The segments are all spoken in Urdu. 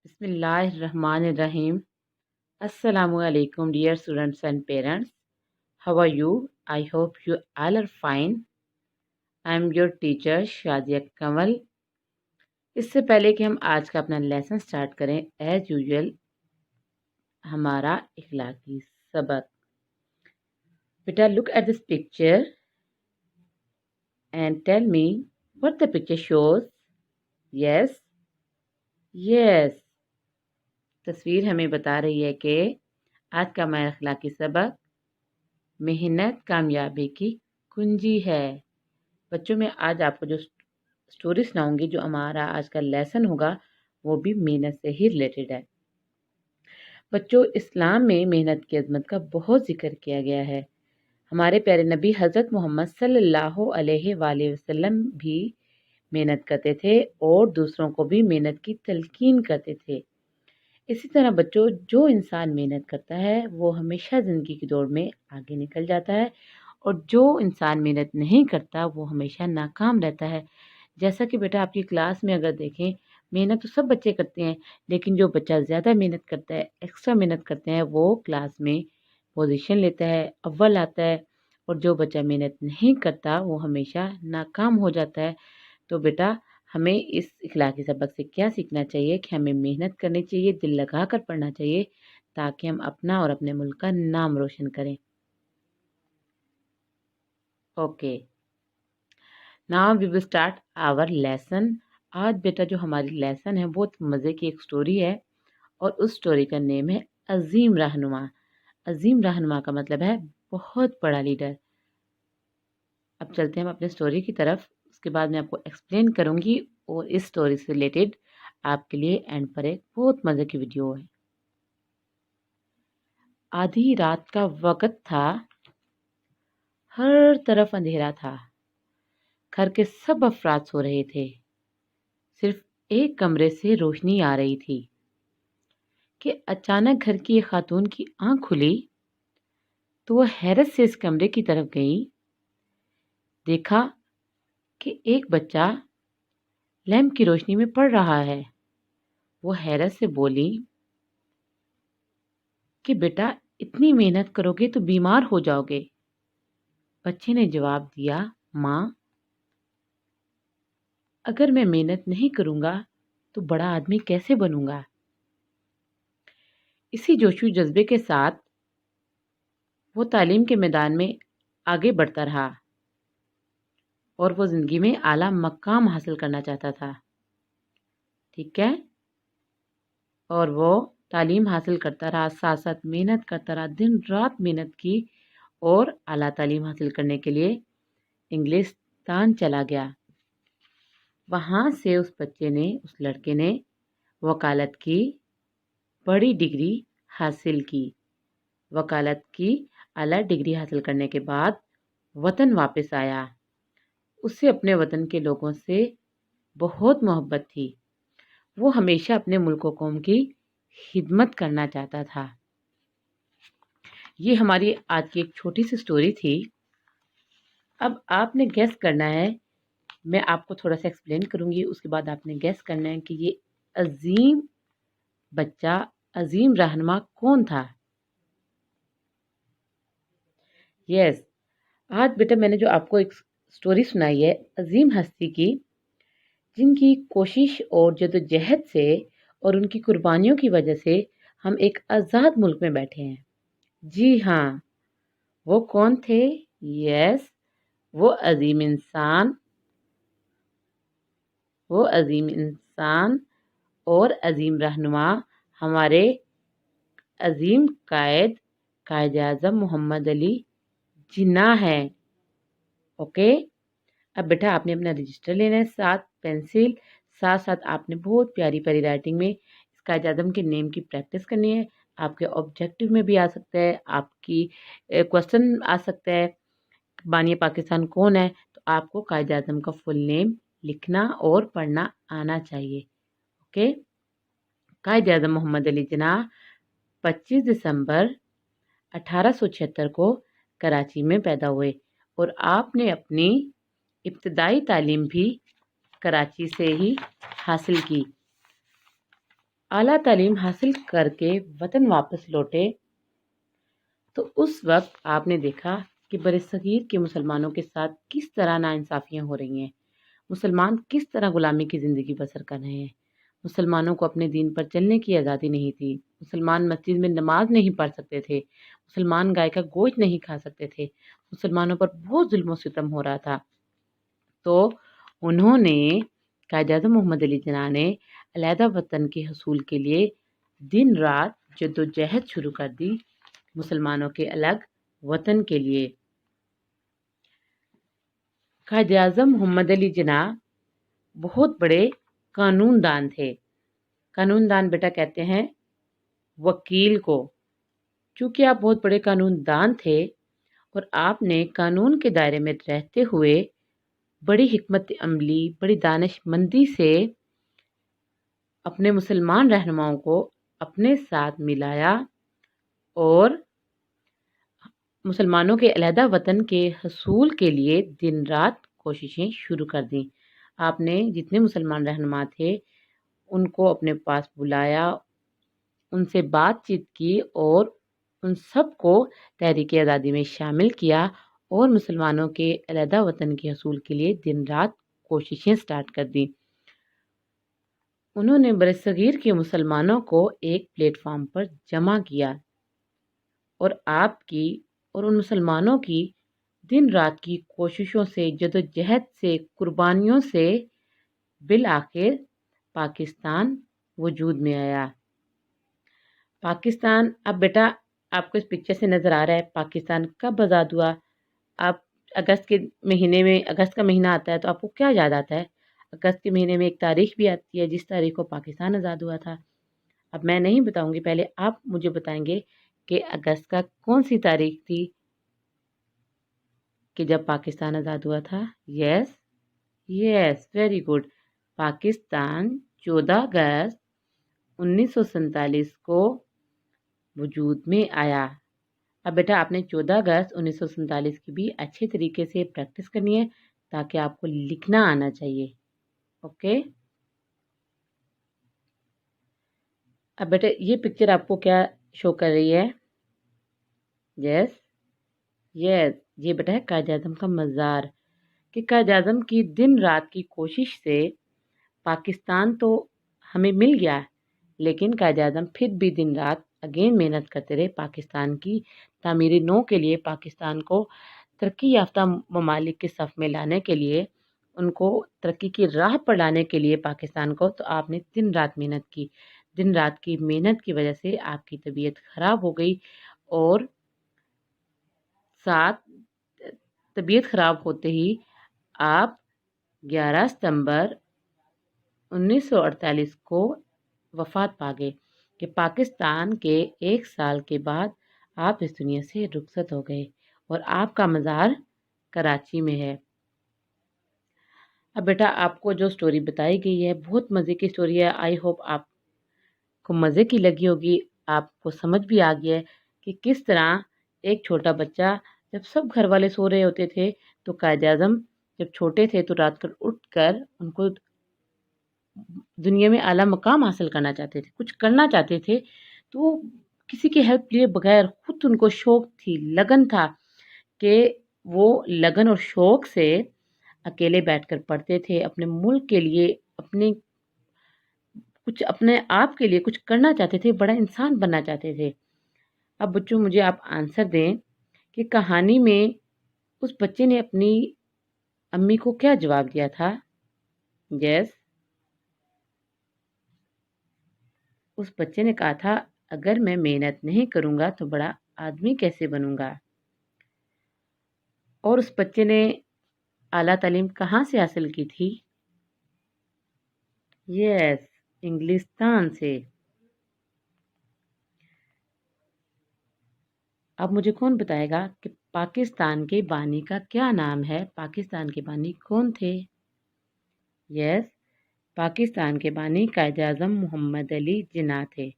بسم اللہ الرحمن الرحیم. السلام علیکم dear students and parents. How are you? I hope you all are fine. I am your teacher Shadia کنول. اس سے پہلے کہ ہم آج کا اپنا لیسن سٹارٹ کریں ایز یوزول ہمارا اخلاقی سبق. بیٹا look at this picture and tell me what the picture shows. Yes. Yes. تصویر ہمیں بتا رہی ہے کہ آج کا ہمارا اخلاقی سبق محنت کامیابی کی کنجی ہے. بچوں میں آج آپ کو جو سٹوری سناؤں گی، جو ہمارا آج کا لیسن ہوگا، وہ بھی محنت سے ہی ریلیٹڈ ہے. بچوں، اسلام میں محنت کی عظمت کا بہت ذکر کیا گیا ہے. ہمارے پیارے نبی حضرت محمد صلی اللہ علیہ وآلہ وسلم بھی محنت کرتے تھے اور دوسروں کو بھی محنت کی تلقین کرتے تھے. اسی طرح بچوں، جو انسان محنت کرتا ہے وہ ہمیشہ زندگی کی دوڑ میں آگے نکل جاتا ہے، اور جو انسان محنت نہیں کرتا وہ ہمیشہ ناکام رہتا ہے. جیسا کہ بیٹا آپ کی کلاس میں اگر دیکھیں، محنت تو سب بچے کرتے ہیں، لیکن جو بچہ زیادہ محنت کرتا ہے، ایکسٹرا محنت کرتے ہیں، وہ کلاس میں پوزیشن لیتا ہے، اول آتا ہے. اور جو بچہ محنت نہیں کرتا وہ ہمیشہ ناکام ہو جاتا ہے. تو بیٹا ہمیں اس اخلاقی سبق سے کیا سیکھنا چاہیے کہ ہمیں محنت کرنی چاہیے، دل لگا کر پڑھنا چاہیے، تاکہ ہم اپنا اور اپنے ملک کا نام روشن کریں. Okay, now we will start our lesson. آج بیٹا جو ہماری لیسن ہے بہت مزے کی ایک سٹوری ہے، اور اس سٹوری کا نیم ہے عظیم رہنما. عظیم رہنما کا مطلب ہے بہت بڑا لیڈر. اب چلتے ہیں ہم اپنے سٹوری کی طرف. اس کے بعد میں آپ کو ایکسپلین کروں گی، اور اس سٹوری سے ریلیٹڈ آپ کے لیے اینڈ پر ایک بہت مزے کی ویڈیو ہے. آدھی رات کا وقت تھا، ہر طرف اندھیرا تھا. گھر کے سب افراد سو رہے تھے، صرف ایک کمرے سے روشنی آ رہی تھی کہ اچانک گھر کی ایک خاتون کی آنکھ کھلی تو وہ حیرت سے اس کمرے کی طرف گئی. دیکھا کہ ایک بچہ لیمپ کی روشنی میں پڑھ رہا ہے. وہ حیرت سے بولی کہ بیٹا اتنی محنت کرو گے تو بیمار ہو جاؤ گے. بچے نے جواب دیا، ماں اگر میں محنت نہیں کروں گا تو بڑا آدمی کیسے بنوں گا. اسی جوش و جذبے کے ساتھ وہ تعلیم کے میدان میں آگے بڑھتا رہا، اور وہ زندگی میں اعلیٰ مقام حاصل کرنا چاہتا تھا. ٹھیک ہے، اور وہ تعلیم حاصل کرتا رہا، ساتھ ساتھ محنت کرتا رہا، دن رات محنت کی، اور اعلیٰ تعلیم حاصل کرنے کے لیے انگلستان چلا گیا. وہاں سے اس بچے نے، اس لڑکے نے وکالت کی بڑی ڈگری حاصل کی. وکالت کی اعلیٰ ڈگری حاصل کرنے کے بعد وطن واپس آیا. اسے اپنے وطن کے لوگوں سے بہت محبت تھی. وہ ہمیشہ اپنے ملک و قوم کی خدمت کرنا چاہتا تھا. یہ ہماری آج کی ایک چھوٹی سی سٹوری تھی. اب آپ نے گیس کرنا ہے، میں آپ کو تھوڑا سا ایکسپلین کروں گی، اس کے بعد آپ نے گیس کرنا ہے کہ یہ عظیم بچہ، عظیم رہنما کون تھا. یس، آج بیٹا میں نے جو آپ کو ایک سٹوری سنائی ہے عظیم ہستی کی، جن کی کوشش اور جدوجہد سے اور ان کی قربانیوں کی وجہ سے ہم ایک آزاد ملک میں بیٹھے ہیں. جی ہاں، وہ کون تھے؟ یس، وہ عظیم انسان، اور عظیم رہنما ہمارے عظیم قائد اعظم محمد علی جناح ہے. اوکے، اب بیٹا آپ نے اپنا رجسٹر لینا ہے، ساتھ پینسل، ساتھ ساتھ آپ نے بہت پیاری پیاری رائٹنگ میں اس قائد اعظم کے نیم کی پریکٹس کرنی ہے. آپ کے آبجیکٹو میں بھی آ سکتا ہے، آپ کی کوشچن آ سکتا ہے بانی پاکستان کون ہے، تو آپ کو قائد اعظم کا فل نیم لکھنا اور پڑھنا آنا چاہیے. اوکے، قائد اعظم محمد علی جناح 25 دسمبر 1876 کو کراچی میں پیدا ہوئے، اور آپ نے اپنی ابتدائی تعلیم بھی کراچی سے ہی حاصل کی. اعلیٰ تعلیم حاصل کر کے وطن واپس لوٹے تو اس وقت آپ نے دیکھا کہ برصغیر کے مسلمانوں کے ساتھ کس طرح ناانصافیاں ہو رہی ہیں، مسلمان کس طرح غلامی کی زندگی بسر کر رہے ہیں۔ مسلمانوں کو اپنے دین پر چلنے کی آزادی نہیں تھی، مسلمان مسجد میں نماز نہیں پڑھ سکتے تھے، مسلمان گائے کا گوشت نہیں کھا سکتے تھے، مسلمانوں پر بہت ظلم و ستم ہو رہا تھا۔ تو انہوں نے قائد اعظم محمد علی جناح نے علیحدہ وطن کے حصول کے لیے دن رات جدوجہد شروع کر دی، مسلمانوں کے الگ وطن کے لیے۔ قائد اعظم محمد علی جناح بہت بڑے قانون دان تھے۔ قانون دان بیٹا کہتے ہیں وکیل کو۔ چونکہ آپ بہت بڑے قانون دان تھے اور آپ نے قانون کے دائرے میں رہتے ہوئے بڑی حکمت عملی، بڑی دانش مندی سے اپنے مسلمان رہنماؤں کو اپنے ساتھ ملایا اور مسلمانوں کے علیحدہ وطن کے حصول کے لیے دن رات کوششیں شروع کر دیں۔ آپ نے جتنے مسلمان رہنما تھے ان کو اپنے پاس بلایا، ان سے بات چیت کی اور ان سب کو تحریک آزادی میں شامل کیا اور مسلمانوں کے علیحدہ وطن کے حصول کے لیے دن رات کوششیں سٹارٹ کر دیں۔ انہوں نے برصغیر کے مسلمانوں کو ایک پلیٹ فارم پر جمع کیا اور آپ کی اور ان مسلمانوں کی دن رات کی کوششوں سے، جدوجہد سے، قربانیوں سے بالآخر پاکستان وجود میں آیا۔ پاکستان اب بیٹا آپ کو اس پکچر سے نظر آ رہا ہے پاکستان کب آزاد ہوا۔ آپ اگست کا مہینہ آتا ہے تو آپ کو کیا یاد آتا ہے؟ اگست کے مہینے میں ایک تاریخ بھی آتی ہے جس تاریخ کو پاکستان آزاد ہوا تھا۔ اب میں نہیں بتاؤں گی، پہلے آپ مجھے بتائیں گے کہ اگست کا کون سی تاریخ تھی کہ جب پاکستان آزاد ہوا تھا؟ Yes very good. پاکستان 14 اگست 1947 کو وجود میں آیا۔ اب بیٹا آپ نے 14 اگست 1947 کی بھی اچھے طریقے سے پریکٹس کرنی ہے تاکہ آپ کو لکھنا آنا چاہیے، اوکے؟ اب بیٹا یہ پکچر آپ کو کیا شو کر رہی ہے؟ یس یہ بیٹا ہے قائد اعظم کا مزار، کہ قائد اعظم کی دن رات کی کوشش سے پاکستان تو ہمیں مل گیا، لیکن قائد اعظم پھر بھی دن رات اگین محنت کرتے رہے پاکستان کی تعمیر نو کے لیے، پاکستان کو ترقی یافتہ ممالک کے صف میں لانے کے لیے، ان کو ترقی کی راہ پر لانے کے لیے پاکستان کو۔ تو آپ نے دن رات محنت کی، دن رات کی محنت کی وجہ سے آپ کی طبیعت خراب ہو گئی اور ساتھ طبیعت خراب ہوتے ہی آپ 11 ستمبر 1948 کو وفات پا گئے، کہ پاکستان کے 1 سال کے بعد آپ اس دنیا سے رخصت ہو گئے اور آپ کا مزار کراچی میں ہے۔ اب بیٹا آپ کو جو سٹوری بتائی گئی ہے بہت مزے کی سٹوری ہے، آئی ہوپ آپ کو مزے کی لگی ہوگی، آپ کو سمجھ بھی آ گیا ہے کہ کس طرح ایک چھوٹا بچہ جب سب گھر والے سو رہے ہوتے تھے تو قائد اعظم جب چھوٹے تھے تو رات کو اٹھ کر ان کو دنیا میں اعلیٰ مقام حاصل کرنا چاہتے تھے، کچھ کرنا چاہتے تھے، تو کسی کی ہیلپ لیے بغیر خود ان کو شوق تھی، لگن تھا کہ وہ لگن اور شوق سے اکیلے بیٹھ کر پڑھتے تھے، اپنے ملک کے لیے، اپنے آپ کے لیے کچھ کرنا چاہتے تھے، بڑا انسان بننا چاہتے تھے۔ اب بچوں مجھے آپ آنسر دیں کہ کہانی میں اس بچے نے اپنی امی کو کیا جواب دیا تھا؟ یس اس بچے نے کہا تھا اگر میں محنت نہیں کروں گا تو بڑا آدمی کیسے بنوں گا؟ اور اس بچے نے اعلیٰ تعلیم کہاں سے حاصل کی تھی؟ یس انگلستان سے۔ اب مجھے کون بتائے گا کہ پاکستان کے بانی کا کیا نام ہے؟ پاکستان کے بانی کون تھے؟ یس پاکستان کے بانی قائد اعظم محمد علی جناح تھے۔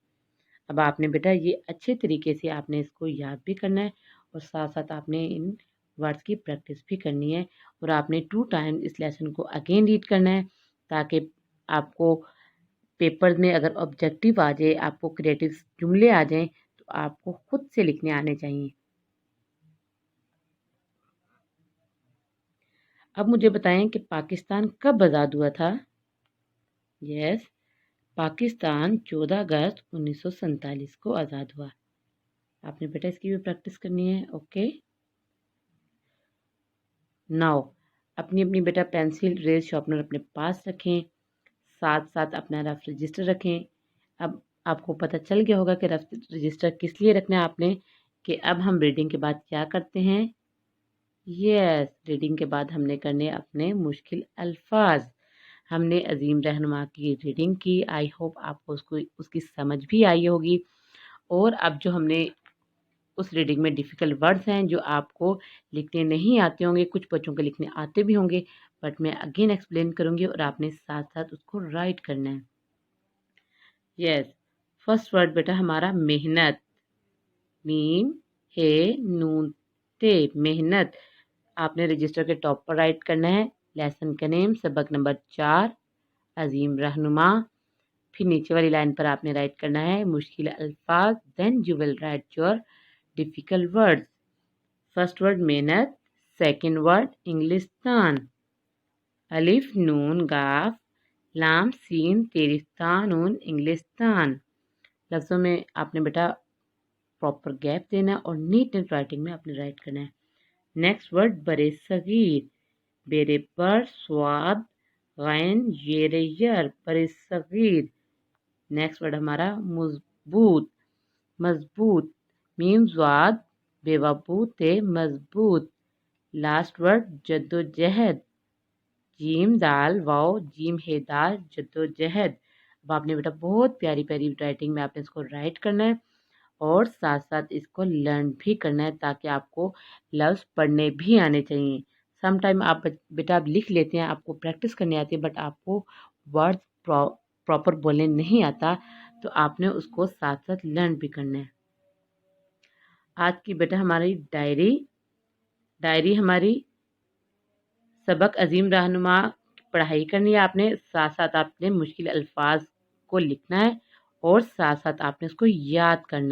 اب آپ نے بیٹا یہ اچھے طریقے سے آپ نے اس کو یاد بھی کرنا ہے اور ساتھ ساتھ آپ نے ان ورڈز کی پریکٹس بھی کرنی ہے اور آپ نے 2 ٹائم اس لیسن کو اگین ریڈ کرنا ہے تاکہ آپ کو پیپر میں اگر آبجیکٹیو آ جائے، آپ کو کریٹو جملے آ جائیں تو آپ کو خود سے لکھنے آنے چاہیے۔ اب مجھے بتائیں کہ پاکستان کب آزاد ہوا تھا؟ یس، پاکستان 14 اگست 1947 کو آزاد ہوا۔ آپ نے بیٹا اس کی بھی پریکٹس کرنی ہے، اوکے؟ ناؤ اپنی بیٹا پینسل، ریز، شارپنر اپنے پاس رکھیں، ساتھ ساتھ اپنا رف رجسٹر رکھیں۔ اب آپ کو پتہ چل گیا ہوگا کہ رف رجسٹر کس لیے رکھنا ہے آپ نے، کہ اب ہم ریڈنگ کے بعد کیا کرتے ہیں؟ یس، ریڈنگ کے بعد ہم نے کرنے اپنے مشکل الفاظ۔ ہم نے عظیم رہنما کی ریڈنگ کی، آئی ہوپ آپ کو اس کی سمجھ بھی آئی ہوگی۔ اور اب جو ہم نے اس ریڈنگ میں ڈیفیکلٹ ورڈز ہیں جو آپ کو لکھنے نہیں آتے ہوں گے، کچھ بچوں کے لکھنے آتے بھی ہوں گے، بٹ میں اگین ایکسپلین کروں گی اور آپ نے ساتھ ساتھ اس کو رائٹ کرنا ہے۔ یس، فرسٹ ورڈ بیٹا ہمارا محنت، میم ہے نون تے، محنت۔ آپ نے رجسٹر کے ٹاپ پر رائٹ کرنا ہے، لیسن کا نیم، سبق نمبر 4، عظیم رہنما۔ پھر نیچے والی لائن پر آپ نے رائٹ کرنا ہے مشکل الفاظ، then you will write your difficult words. First word محنت، سیکنڈ ورڈ انگلستان، الف نون گاف لام سین تیرستان نون انگلستان۔ لفظوں میں آپ نے بیٹا پراپر گیپ دینا اور نیٹ رائٹنگ میں آپ نے رائٹ کرنا ہے۔ نیکسٹ ورڈ برے صغیر، بیرے پر سواد غین یر یر، برے صغیر۔ نیکسٹ ورڈ ہمارا مضبوط، مضبوط، میم زواد بے وبوت مضبوط۔ لاسٹ ورڈ جدوجہد، جیم دال واؤ جیم ہے دال جدوجہد۔ اب آپ نے بیٹا بہت پیاری پیاری رائٹنگ میں آپ نے اس کو رائٹ کرنا ہے اور ساتھ ساتھ اس کو لرن بھی کرنا ہے تاکہ آپ کو لفظ پڑھنے بھی آنے چاہیے۔ سم ٹائم آپ بیٹا آپ لکھ لیتے ہیں، آپ کو پریکٹس کرنے آتی ہے، بٹ آپ کو ورڈ پراپر بولنے نہیں آتا، تو آپ نے اس کو ساتھ ساتھ لرن بھی کرنا ہے۔ آج کی بیٹا ہماری ڈائری ہماری سبق عظیم رہنما پڑھائی کرنی ہے آپ نے، ساتھ ساتھ آپ نے مشکل الفاظ کو لکھنا ہے اور ساتھ ساتھ آپ نے اس کو یاد کرنا ہے۔